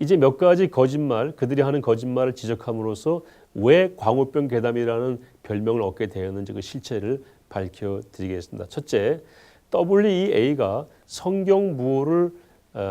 이제 몇 가지 거짓말, 그들이 하는 거짓말을 지적함으로써 왜 광우병 괴담이라는 별명을 얻게 되었는지 그 실체를 밝혀드리겠습니다. 첫째, WEA가 성경 무호를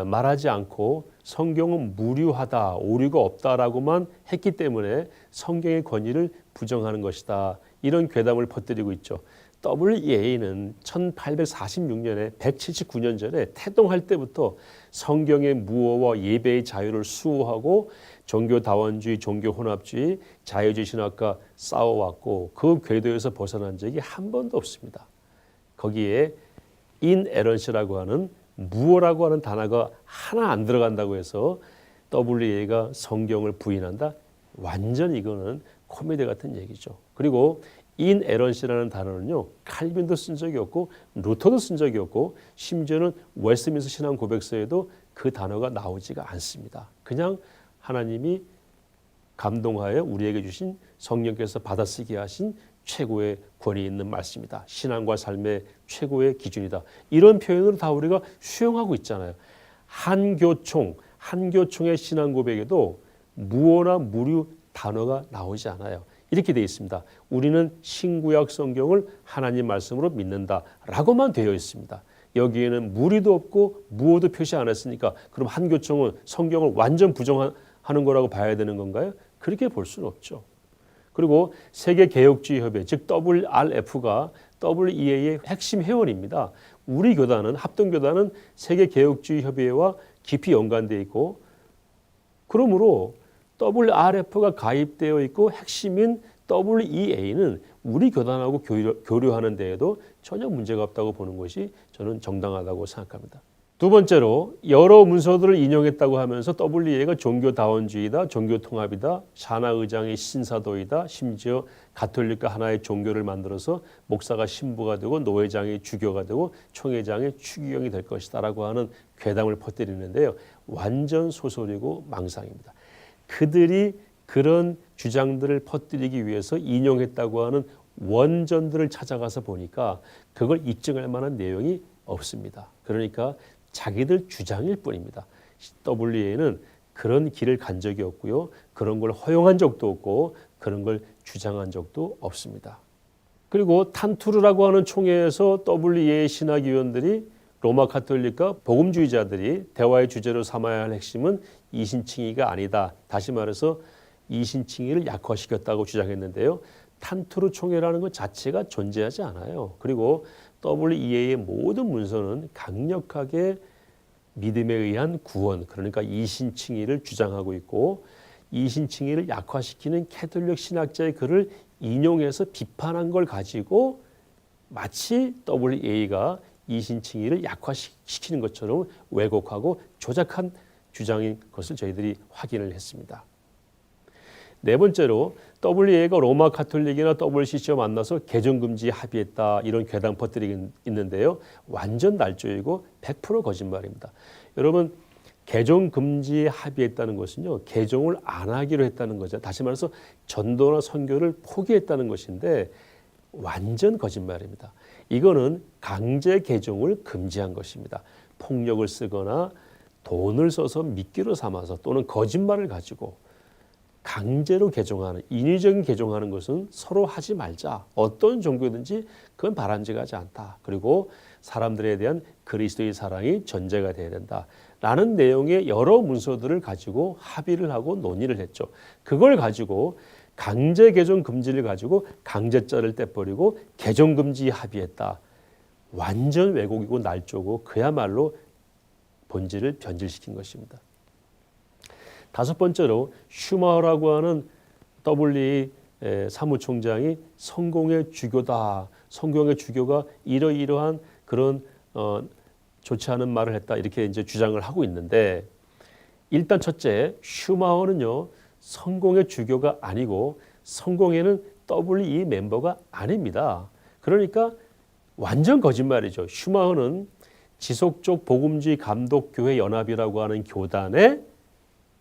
말하지 않고 성경은 무료하다, 오류가 없다라고만 했기 때문에 성경의 권위를 부정하는 것이다. 이런 괴담을 퍼뜨리고 있죠. WEA는 1846년에 179년 전에 태동할 때부터 성경의 무호와 예배의 자유를 수호하고 종교다원주의, 종교혼합주의, 자유주의 신학과 싸워왔고 그 궤도에서 벗어난 적이 한 번도 없습니다. 거기에 inerrancy라고 하는 무호라고 하는 단어가 하나 안 들어간다고 해서 WEA가 성경을 부인한다? 완전 이거는 코미디 같은 얘기죠. 그리고 inerrancy라는 단어는요, 칼빈도 쓴 적이 없고 루터도 쓴 적이 없고 심지어는 웨스트민스터 신앙 고백서에도 그 단어가 나오지가 않습니다. 그냥 하나님이 감동하여 우리에게 주신 성령께서 받아쓰게 하신 최고의 권위 있는 말씀이다. 신앙과 삶의 최고의 기준이다. 이런 표현으로 다 우리가 수용하고 있잖아요. 한교총의 신앙 고백에도 무호나 무류 단어가 나오지 않아요. 이렇게 되어 있습니다. 우리는 신구약 성경을 하나님 말씀으로 믿는다라고만 되어 있습니다. 여기에는 무리도 없고 무호도 표시 안 했으니까 그럼 한교총은 성경을 완전 부정하는 거라고 봐야 되는 건가요? 그렇게 볼 수는 없죠. 그리고 세계개혁주의 협회, 즉 WRF가 WEA의 핵심 회원입니다. 우리 교단은, 합동교단은 세계개혁주의 협회와 깊이 연관되어 있고 그러므로 WRF가 가입되어 있고 핵심인 WEA는 우리 교단하고 교류하는 데에도 전혀 문제가 없다고 보는 것이 저는 정당하다고 생각합니다. 두 번째로 여러 문서들을 인용했다고 하면서 WEA가 종교다원주의다, 종교통합이다, 샤나의장의 신사도이다, 심지어 가톨릭과 하나의 종교를 만들어서 목사가 신부가 되고 노회장이 주교가 되고 총회장이 추기경이 될 것이다 라고 하는 괴담을 퍼뜨리는데요. 완전 소설이고 망상입니다. 그들이 그런 주장들을 퍼뜨리기 위해서 인용했다고 하는 원전들을 찾아가서 보니까 그걸 입증할 만한 내용이 없습니다. 그러니까 자기들 주장일 뿐입니다. WEA는 그런 길을 간 적이 없고요. 그런 걸 허용한 적도 없고 그런 걸 주장한 적도 없습니다. 그리고 탄투르라고 하는 총회에서 WEA 신학위원들이 로마 가톨릭과 복음주의자들이 대화의 주제로 삼아야 할 핵심은 이신칭의가 아니다. 다시 말해서 이신칭의를 약화시켰다고 주장했는데요. 탄투르 총회라는 것 자체가 존재하지 않아요. 그리고 WEA의 모든 문서는 강력하게 믿음에 의한 구원, 그러니까 이신칭의를 주장하고 있고 이신칭의를 약화시키는 캐톨릭 신학자의 글을 인용해서 비판한 걸 가지고 마치 WEA가 이신칭의를 약화시키는 것처럼 왜곡하고 조작한 주장인 것을 저희들이 확인을 했습니다. 네 번째로 WEA가 로마 가톨릭이나 WCC와 만나서 개종금지에 합의했다 이런 괴담 퍼뜨리고 있는데요. 완전 날조이고 100% 거짓말입니다. 여러분 개종금지에 합의했다는 것은요. 개종을 안 하기로 했다는 거죠. 다시 말해서 전도나 선교를 포기했다는 것인데 완전 거짓말입니다. 이거는 강제 개종을 금지한 것입니다. 폭력을 쓰거나 돈을 써서 미끼로 삼아서 또는 거짓말을 가지고 강제로 개종하는, 인위적인 개종하는 것은 서로 하지 말자. 어떤 종교든지 그건 바람직하지 않다. 그리고 사람들에 대한 그리스도의 사랑이 전제가 돼야 된다. 라는 내용의 여러 문서들을 가지고 합의를 하고 논의를 했죠. 그걸 가지고 강제 개종 금지를 가지고 강제자를 떼버리고 개종 금지에 합의했다. 완전 왜곡이고 날조고 그야말로 본질을 변질시킨 것입니다. 다섯 번째로 슈마허라고 하는 WEA 사무총장이 성공의 주교다. 성공의 주교가 이러이러한 그런 좋지 않은 말을 했다. 이렇게 이제 주장을 하고 있는데 일단 첫째, 슈마허는요. 성공의 주교가 아니고 성공회는 WEA 멤버가 아닙니다. 그러니까 완전 거짓말이죠. 슈마허는 지속적 복음주의 감독교회 연합이라고 하는 교단의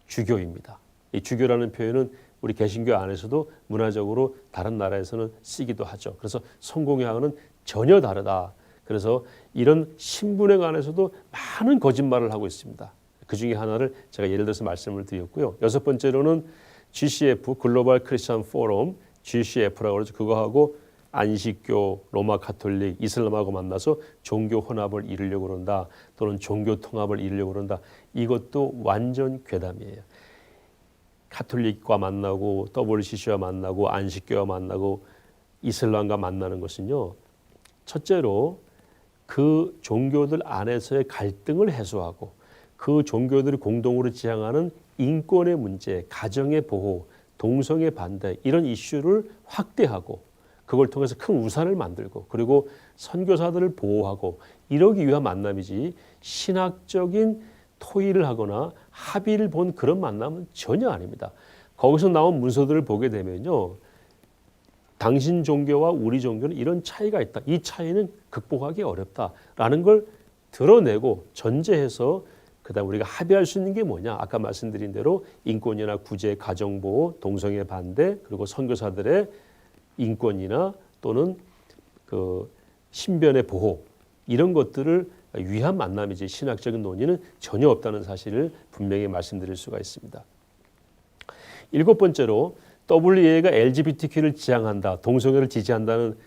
주교입니다. 이 주교라는 표현은 우리 개신교 안에서도 문화적으로 다른 나라에서는 쓰기도 하죠. 그래서 성공회하고는 전혀 다르다. 그래서 이런 신분에 관해서도 많은 거짓말을 하고 있습니다. 그 중에 하나를 제가 예를 들어서 말씀을 드렸고요. 여섯 번째로는 GCF 글로벌 크리스천 포럼 GCF라고 그러죠. 그거하고 안식교, 로마 가톨릭, 이슬람하고 만나서 종교 혼합을 이루려고 그런다. 또는 종교 통합을 이루려고 그런다. 이것도 완전 괴담이에요. 가톨릭과 만나고 WCC와 만나고 안식교와 만나고 이슬람과 만나는 것은요. 첫째로 그 종교들 안에서의 갈등을 해소하고 그 종교들이 공동으로 지향하는 인권의 문제, 가정의 보호, 동성애 반대 이런 이슈를 확대하고 그걸 통해서 큰 우산을 만들고 그리고 선교사들을 보호하고 이러기 위한 만남이지 신학적인 토의를 하거나 합의를 본 그런 만남은 전혀 아닙니다. 거기서 나온 문서들을 보게 되면요. 당신 종교와 우리 종교는 이런 차이가 있다. 이 차이는 극복하기 어렵다라는 걸 드러내고 전제해서 그다음 우리가 합의할 수 있는 게 뭐냐? 아까 말씀드린 대로 인권이나 구제, 가정보호, 동성애 반대 그리고 선교사들의 인권이나 또는 그 신변의 보호 이런 것들을 위한 만남이지 신학적인 논의는 전혀 없다는 사실을 분명히 말씀드릴 수가 있습니다. 일곱 번째로 WEA가 LGBTQ를 지향한다, 동성애를 지지한다는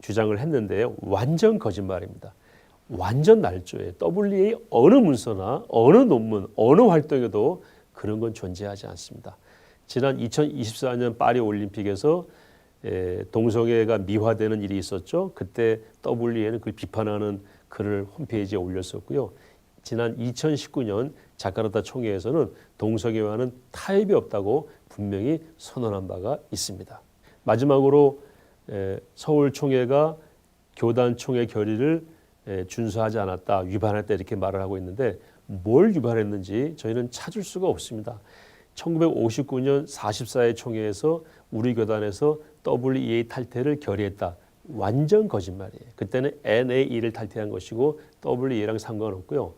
주장을 했는데요. 완전 거짓말입니다. 완전 날조예요. WEA 어느 문서나 어느 논문, 어느 활동에도 그런 건 존재하지 않습니다. 지난 2024년 파리 올림픽에서 동성애가 미화되는 일이 있었죠. 그때 WEA는 그걸 비판하는 글을 홈페이지에 올렸었고요. 지난 2019년 자카르타 총회에서는 동성애와는 타협이 없다고 분명히 선언한 바가 있습니다. 마지막으로 서울 총회가 교단 총회 결의를 준수하지 않았다, 위반했다 이렇게 말을 하고 있는데 뭘 위반했는지 저희는 찾을 수가 없습니다. 1959년 44회 총회에서 우리 교단에서 WEA 탈퇴를 결의했다. 완전 거짓말이에요. 그때는 NAE를 탈퇴한 것이고 WEA랑 상관없고요.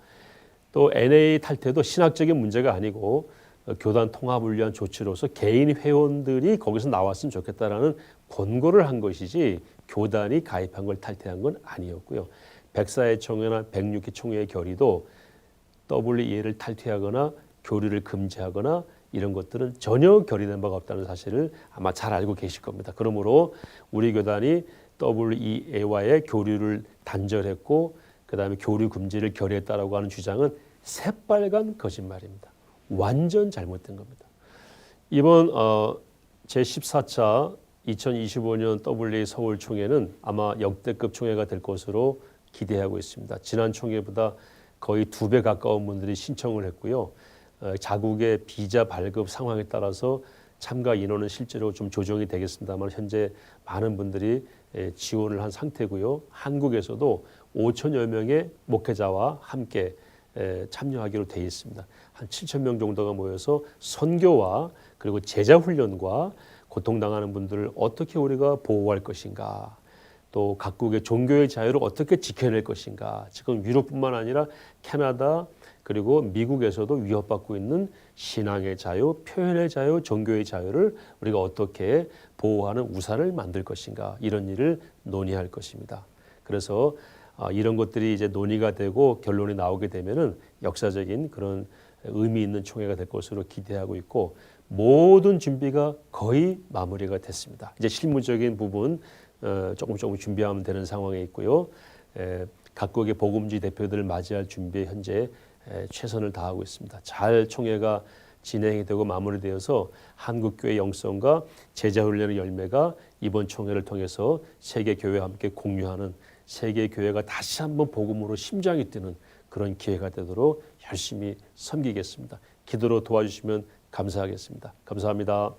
또 NAE 탈퇴도 신학적인 문제가 아니고 교단 통합을 위한 조치로서 개인 회원들이 거기서 나왔으면 좋겠다라는 권고를 한 것이지 교단이 가입한 걸 탈퇴한 건 아니었고요. 104회 총회나 106회 총회의 결의도 WEA를 탈퇴하거나 교류를 금지하거나 이런 것들은 전혀 결의된 바가 없다는 사실을 아마 잘 알고 계실 겁니다. 그러므로 우리 교단이 WEA와의 교류를 단절했고 그다음에 교류 금지를 결의했다라고 하는 주장은 새빨간 거짓말입니다. 완전 잘못된 겁니다. 이번 제14차 2025년 WEA 서울 총회는 아마 역대급 총회가 될 것으로 기대하고 있습니다. 지난 총회보다 거의 2배 가까운 분들이 신청을 했고요. 자국의 비자 발급 상황에 따라서 참가 인원은 실제로 좀 조정이 되겠습니다만 현재 많은 분들이 지원을 한 상태고요. 한국에서도 5천여 명의 목회자와 함께 참여하기로 되어 있습니다. 한 7천 명 정도가 모여서 선교와 그리고 제자 훈련과 고통당하는 분들을 어떻게 우리가 보호할 것인가, 또 각국의 종교의 자유를 어떻게 지켜낼 것인가. 지금 유럽뿐만 아니라 캐나다 그리고 미국에서도 위협받고 있는 신앙의 자유, 표현의 자유, 종교의 자유를 우리가 어떻게 보호하는 우산을 만들 것인가, 이런 일을 논의할 것입니다. 그래서 이런 것들이 이제 논의가 되고 결론이 나오게 되면은 역사적인 그런 의미 있는 총회가 될 것으로 기대하고 있고 모든 준비가 거의 마무리가 됐습니다. 이제 실무적인 부분 조금 준비하면 되는 상황에 있고요. 각국의 복음주의 대표들을 맞이할 준비에 현재 최선을 다하고 있습니다. 잘 총회가 진행이 되고 마무리되어서 한국교회 영성과 제자훈련의 열매가 이번 총회를 통해서 세계교회와 함께 공유하는 세계교회가 다시 한번 복음으로 심장이 뛰는 그런 기회가 되도록 열심히 섬기겠습니다. 기도로 도와주시면 감사하겠습니다. 감사합니다.